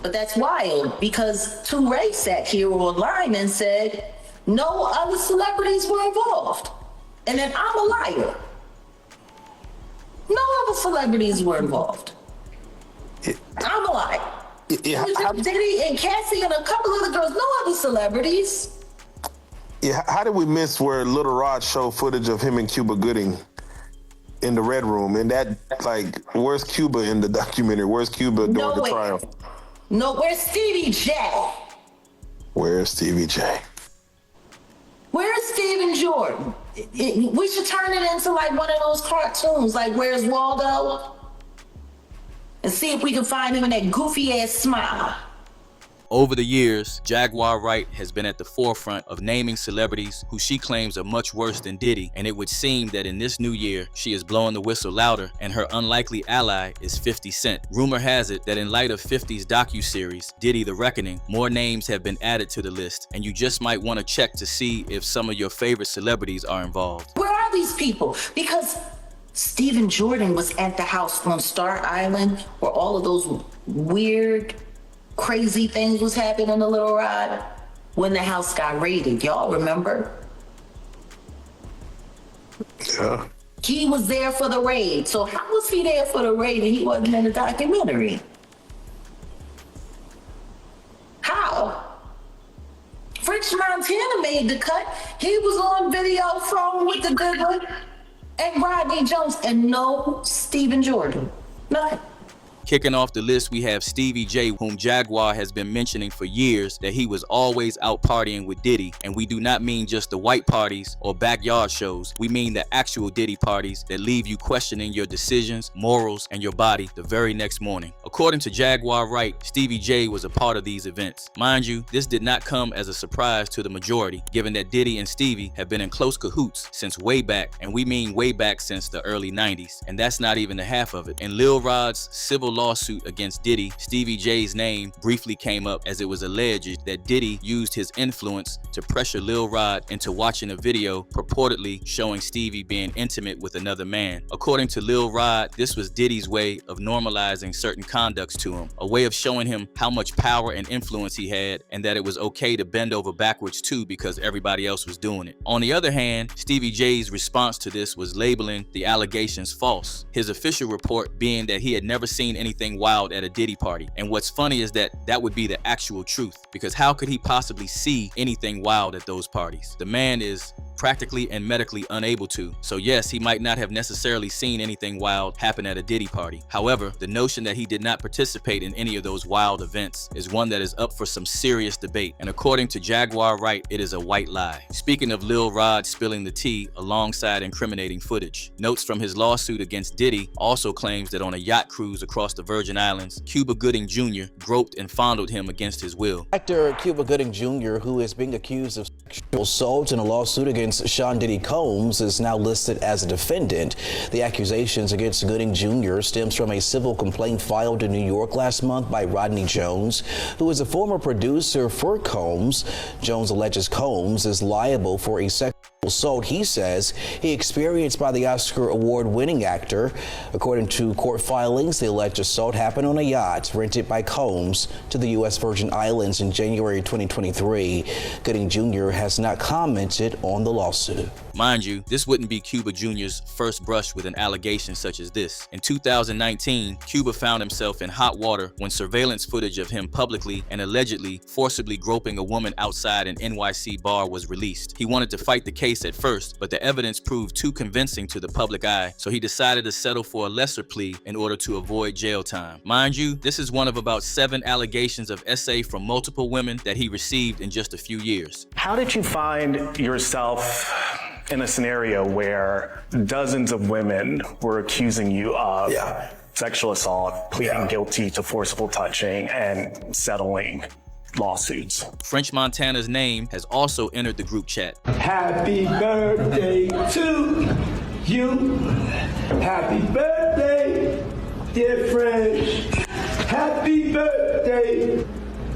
But that's wild because Ray sat here online and said no other celebrities were involved. And then I'm a liar. No other celebrities were involved. I'm a liar. Yeah, Diddy and Cassie and a couple of the girls, no other celebrities. Yeah, how did we miss where Little Rod showed footage of him and Cuba Gooding in the Red Room? And that, like, where's Cuba in the documentary? Where's Cuba during the trial? No, where's Stevie J? Where's Stevie J? Where's Steven Jordan? We should turn it into like one of those cartoons, like Where's Waldo? And see if we can find him in that goofy ass smile. Over the years, Jaguar Wright has been at the forefront of naming celebrities who she claims are much worse than Diddy, and it would seem that in this new year, she is blowing the whistle louder, and her unlikely ally is 50 Cent. Rumor has it that in light of 50's docu-series, Diddy the Reckoning, more names have been added to the list, and you just might want to check to see if some of your favorite celebrities are involved. Where are these people? Because Stephen Jordan was at the house on Star Island where all of those weird, crazy things was happening in the Little Rod when the house got raided. Y'all remember? Yeah. He was there for the raid. So how was he there for the raid and he wasn't in the documentary? How? French Montana made the cut. He was on video from with the good one and Rodney Jones and no Stephen Jordan. None. Kicking off the list, we have Stevie J, whom Jaguar has been mentioning for years that he was always out partying with Diddy. And we do not mean just the white parties or backyard shows. We mean the actual Diddy parties that leave you questioning your decisions, morals, and your body the very next morning. According to Jaguar Wright, Stevie J was a part of these events. Mind you, this did not come as a surprise to the majority, given that Diddy and Stevie have been in close cahoots since way back, and we mean way back since the early 90s. And that's not even the half of it. In Lil Rod's civil lawsuit against Diddy, Stevie J's name briefly came up as it was alleged that Diddy used his influence to pressure Lil Rod into watching a video purportedly showing Stevie being intimate with another man. According to Lil Rod, this was Diddy's way of normalizing certain conducts to him, a way of showing him how much power and influence he had and that it was okay to bend over backwards too because everybody else was doing it. On the other hand, Stevie J's response to this was labeling the allegations false, his official report being that he had never seen anything wild at a Diddy party. And what's funny is that would be the actual truth, because how could he possibly see anything wild at those parties? The man is practically and medically unable to. So yes, he might not have necessarily seen anything wild happen at a Diddy party. However, the notion that he did not participate in any of those wild events is one that is up for some serious debate. And according to Jaguar Wright, it is a white lie. Speaking of Lil Rod spilling the tea alongside incriminating footage, notes from his lawsuit against Diddy also claims that on a yacht cruise across the Virgin Islands, Cuba Gooding Jr. groped and fondled him against his will. Actor Cuba Gooding Jr., who is being accused of sexual assault in a lawsuit against Sean Diddy Combs, is now listed as a defendant. The accusations against Gooding Jr. stems from a civil complaint filed in New York last month by Rodney Jones, who is a former producer for Combs. Jones alleges Combs is liable for a sexual assault he says he experienced by the Oscar award-winning actor. According to court filings, the alleged assault happened on a yacht rented by Combs to the U.S. Virgin Islands in January 2023. Gooding Jr. has not commented on the lawsuit. Mind you, this wouldn't be Cuba Jr.'s first brush with an allegation such as this. In 2019, Cuba found himself in hot water when surveillance footage of him publicly and allegedly forcibly groping a woman outside an NYC bar was released. He wanted to fight the case at first, but the evidence proved too convincing to the public eye, so he decided to settle for a lesser plea in order to avoid jail time. Mind you, this is one of about 7 allegations of SA from multiple women that he received in just a few years. How did you find yourself in a scenario where dozens of women were accusing you of sexual assault, pleading guilty to forcible touching, and settling lawsuits? French Montana's name has also entered the group chat. Happy birthday to you. Happy birthday, dear French. Happy birthday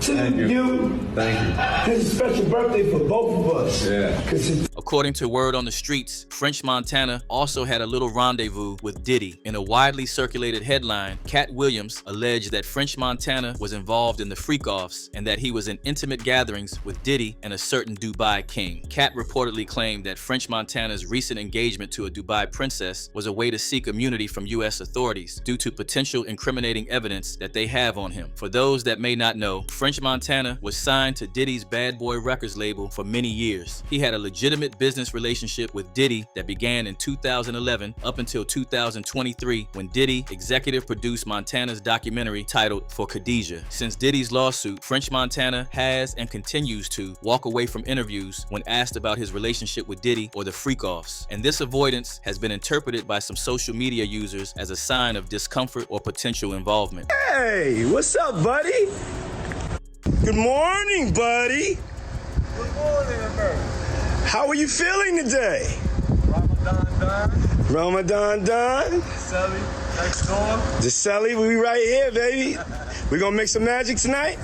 to you. Thank you. It's a special birthday for both of us. Yeah. According to word on the streets, French Montana also had a little rendezvous with Diddy. In a widely circulated headline, Cat Williams alleged that French Montana was involved in the freak-offs and that he was in intimate gatherings with Diddy and a certain Dubai king. Cat reportedly claimed that French Montana's recent engagement to a Dubai princess was a way to seek immunity from U.S. authorities due to potential incriminating evidence that they have on him. For those that may not know, French Montana was signed to Diddy's Bad Boy Records label for many years. He had a legitimate business relationship with Diddy that began in 2011 up until 2023 when Diddy executive produced Montana's documentary titled For Khadijah. Since Diddy's lawsuit, French Montana has and continues to walk away from interviews when asked about his relationship with Diddy or the freak-offs. And this avoidance has been interpreted by some social media users as a sign of discomfort or potential involvement. Hey, what's up, buddy? Good morning, buddy. Good morning, America. How are you feeling today? Ramadan done. Ramadan done. Sally, next door. The Celly, we right here, baby. We gonna make some magic tonight?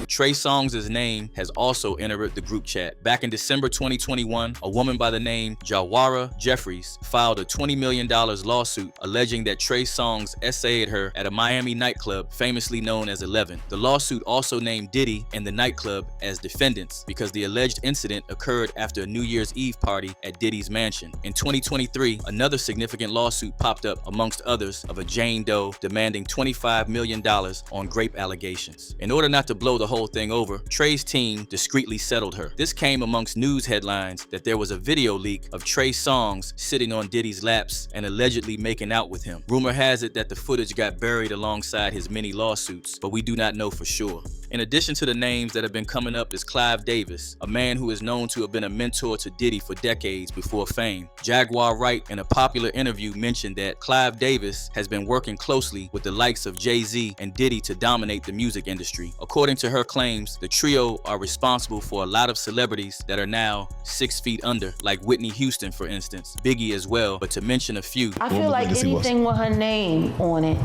Trey Songz' name has also entered the group chat. Back in December 2021, a woman by the name Jaguar Jeffries filed a $20 million lawsuit alleging that Trey Songz essayed her at a Miami nightclub famously known as 11. The lawsuit also named Diddy and the nightclub as defendants because the alleged incident occurred after a New Year's Eve party at Diddy's mansion. In 2023, another significant lawsuit popped up amongst others of a Jane Doe demanding $25 million on rape allegations. In order not to blow the whole thing over, Trey's team discreetly settled her. This came amongst news headlines that there was a video leak of Trey Songz sitting on Diddy's laps and allegedly making out with him. Rumor has it that the footage got buried alongside his many lawsuits, but we do not know for sure. In addition to the names that have been coming up is Clive Davis, a man who is known to have been a mentor to Diddy for decades before fame. Jaguar Wright, in a popular interview, mentioned that Clive Davis has been working closely with the likes of Jay-Z and Diddy to dominate the music industry. According to her claims, the trio are responsible for a lot of celebrities that are now 6 feet under, like Whitney Houston, for instance, Biggie as well, but to mention a few. I feel like anything with her name on it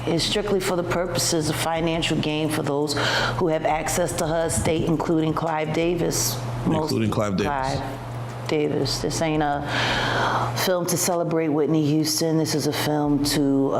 is strictly for the purposes of financial gain for those who have access to her estate, including Clive Davis. This ain't a film to celebrate Whitney Houston. This is a film to,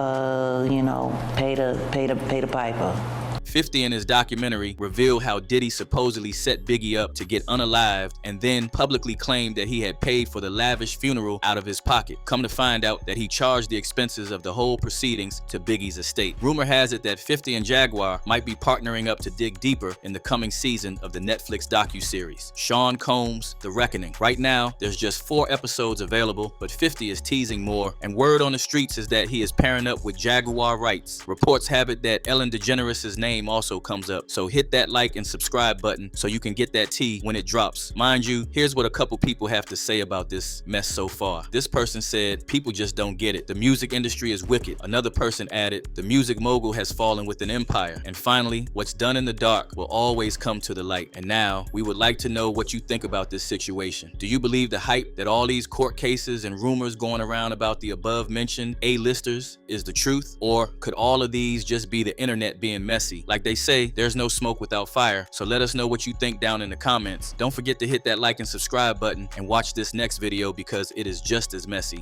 pay the piper. 50 in his documentary revealed how Diddy supposedly set Biggie up to get unalived and then publicly claimed that he had paid for the lavish funeral out of his pocket. Come to find out that he charged the expenses of the whole proceedings to Biggie's estate. Rumor has it that 50 and Jaguar might be partnering up to dig deeper in the coming season of the Netflix docu-series, Sean Combs' The Reckoning. Right now, there's just 4 episodes available, but 50 is teasing more, and word on the streets is that he is pairing up with Jaguar Wright. Reports have it that Ellen DeGeneres' name also comes up, so hit that like and subscribe button so you can get that tea when it drops. Mind you, here's what a couple people have to say about this mess so far. This person said, people just don't get it. The music industry is wicked. Another person added, the music mogul has fallen with an empire. And finally, what's done in the dark will always come to the light. And now, we would like to know what you think about this situation. Do you believe the hype that all these court cases and rumors going around about the above mentioned A-listers is the truth? Or could all of these just be the internet being messy? Like they say, there's no smoke without fire, so let us know what you think down in the comments. Don't forget to hit that like and subscribe button and watch this next video because it is just as messy.